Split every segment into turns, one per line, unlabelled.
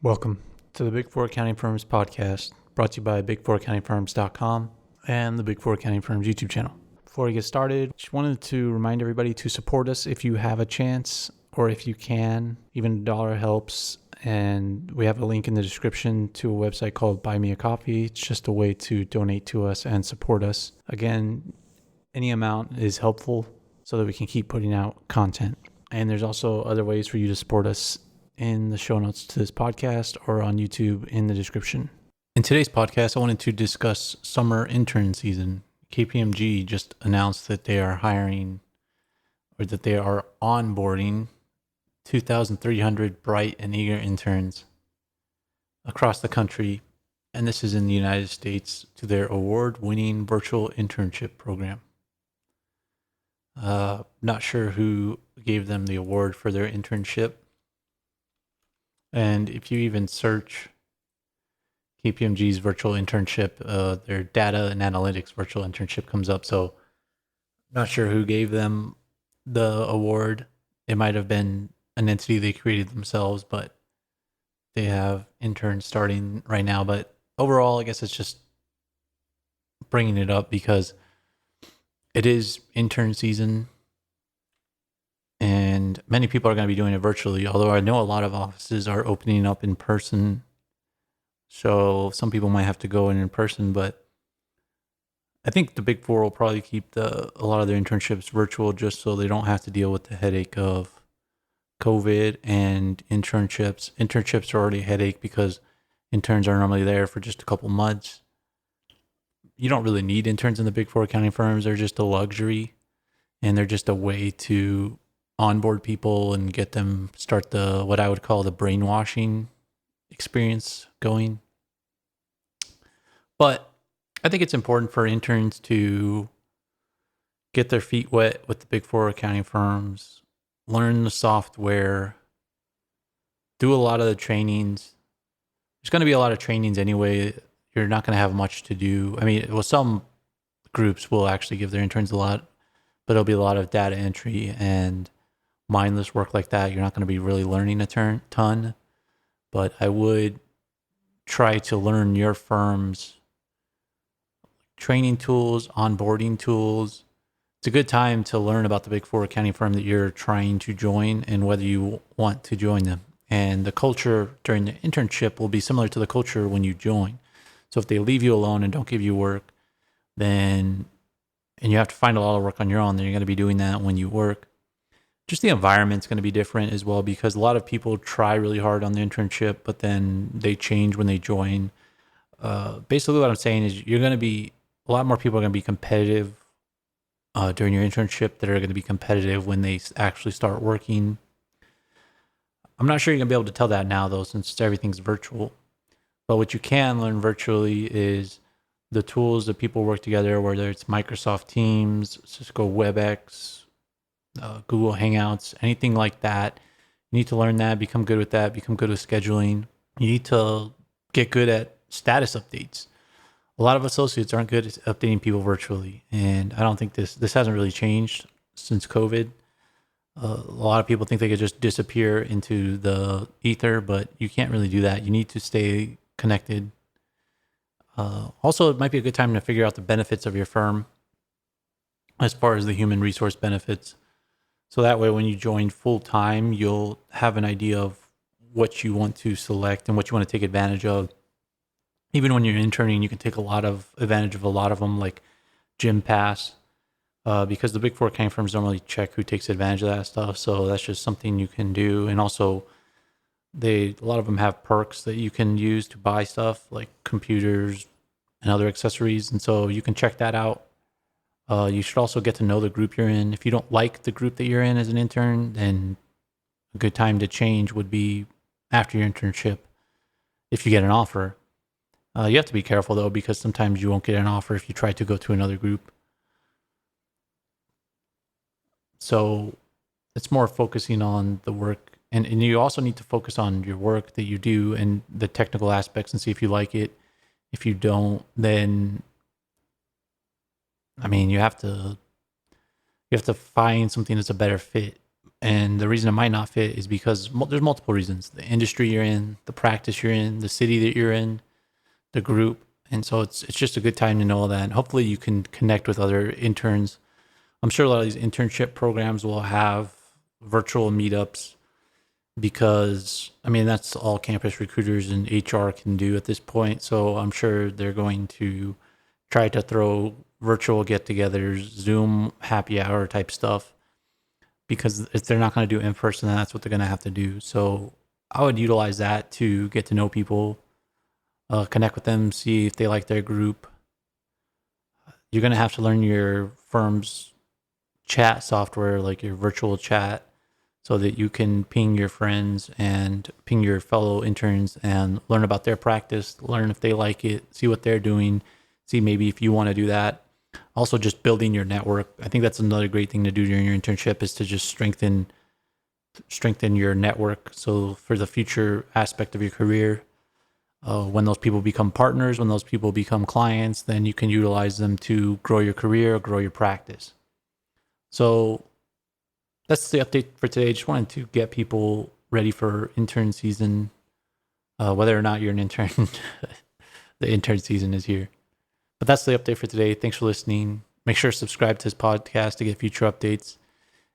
Welcome to the Big Four Accounting Firms podcast, brought to you by big4accountingfirms.com and the Big Four Accounting Firms YouTube channel. Before we get started, just wanted to remind everybody to support us if you have a chance or if you can. Even $1 helps, and we have a link in the description to a website called Buy Me a Coffee. It's just a way to donate to us and support us. Again, any amount is helpful so that we can keep putting out content. And there's also other ways for you to support us in the show notes to this podcast or on YouTube in the description. In today's podcast, I wanted to discuss summer intern season. KPMG just announced that they are hiring, or that they are onboarding 2,300 bright and eager interns across the country, and this is in the United States, to their award-winning virtual internship program. Not sure who gave them the award for their internship. And if you even search KPMG's virtual internship, their data and analytics virtual internship comes up. So not sure who gave them the award. It might have been an entity they created themselves, but they have interns starting right now. But overall, I guess it's just bringing it up because it is intern season. And many people are going to be doing it virtually, although I know a lot of offices are opening up in person. So some people might have to go in person, but I think the Big Four will probably keep a lot of their internships virtual just so they don't have to deal with the headache of COVID and internships. Internships are already a headache because interns are normally there for just a couple months. You don't really need interns in the Big Four accounting firms. They're just a luxury, and they're just a way to onboard people and get them start the what I would call the brainwashing experience going. But I think it's important for interns to get their feet wet with the Big Four accounting firms, learn the software, do a lot of the trainings. There's going to be a lot of trainings anyway. You're not going to have much to do. I mean, well, some groups will actually give their interns a lot, but it'll be a lot of data entry and mindless work like that. You're not going to be really learning a ton, but I would try to learn your firm's training tools, onboarding tools. It's a good time to learn about the Big Four accounting firm that you're trying to join and whether you want to join them. And the culture during the internship will be similar to the culture when you join. So if they leave you alone and don't give you work, and you have to find a lot of work on your own, then you're going to be doing that when you work. Just the environment's going to be different as well, because a lot of people try really hard on the internship, but then they change when they join. Basically what I'm saying is a lot more people are going to be competitive during your internship that are going to be competitive when they actually start working. I'm not sure you're going to be able to tell that now though, since everything's virtual. But what you can learn virtually is the tools that people work together, whether it's Microsoft Teams, Cisco WebEx, Google Hangouts, anything like that. You need to learn that, become good with that, become good with scheduling. You need to get good at status updates. A lot of associates aren't good at updating people virtually, and I don't think this hasn't really changed since COVID. A lot of people think they could just disappear into the ether, but you can't really do that. You need to stay connected. Also, it might be a good time to figure out the benefits of your firm as far as the human resource benefits. So that way, when you join full time, you'll have an idea of what you want to select and what you want to take advantage of. Even when you're interning, you can take a lot of advantage of a lot of them, like Gym Pass, because the Big Four accounting firms normally check who takes advantage of that stuff. So that's just something you can do. And also, a lot of them have perks that you can use to buy stuff like computers and other accessories. And so you can check that out. You should also get to know the group you're in. If you don't like the group that you're in as an intern, then a good time to change would be after your internship if you get an offer. You have to be careful though, because sometimes you won't get an offer if you try to go to another group. So it's more focusing on the work. And you also need to focus on your work that you do and the technical aspects and see if you like it. If you don't, then I mean, you have to find something that's a better fit And the reason it might not fit is because there's multiple reasons: the industry you're in, the practice you're in, the city that you're in, the group. And so it's just a good time to know that. And hopefully you can connect with other interns. I'm sure a lot of these internship programs will have virtual meetups, because I mean that's all campus recruiters and HR can do at this point. So I'm sure they're going to try to throw virtual get-togethers, Zoom happy hour type stuff, because if they're not going to do in person, then that's what they're going to have to do. So I would utilize that to get to know people, connect with them, see if they like their group. You're going to have to learn your firm's chat software, like your virtual chat, so that you can ping your friends and ping your fellow interns and learn about their practice, learn if they like it, see what they're doing, see maybe if you want to do that. Also, just building your network. I think that's another great thing to do during your internship, is to just strengthen your network. So for the future aspect of your career, when those people become partners, when those people become clients, then you can utilize them to grow your career, grow your practice. So that's the update for today. Just wanted to get people ready for intern season. Whether or not you're an intern, the intern season is here. But that's the update for today. Thanks for listening. Make sure to subscribe to this podcast to get future updates,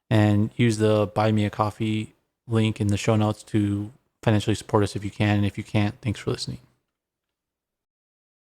and use the Buy Me a Coffee link in the show notes to financially support us if you can. And if you can't, thanks for listening.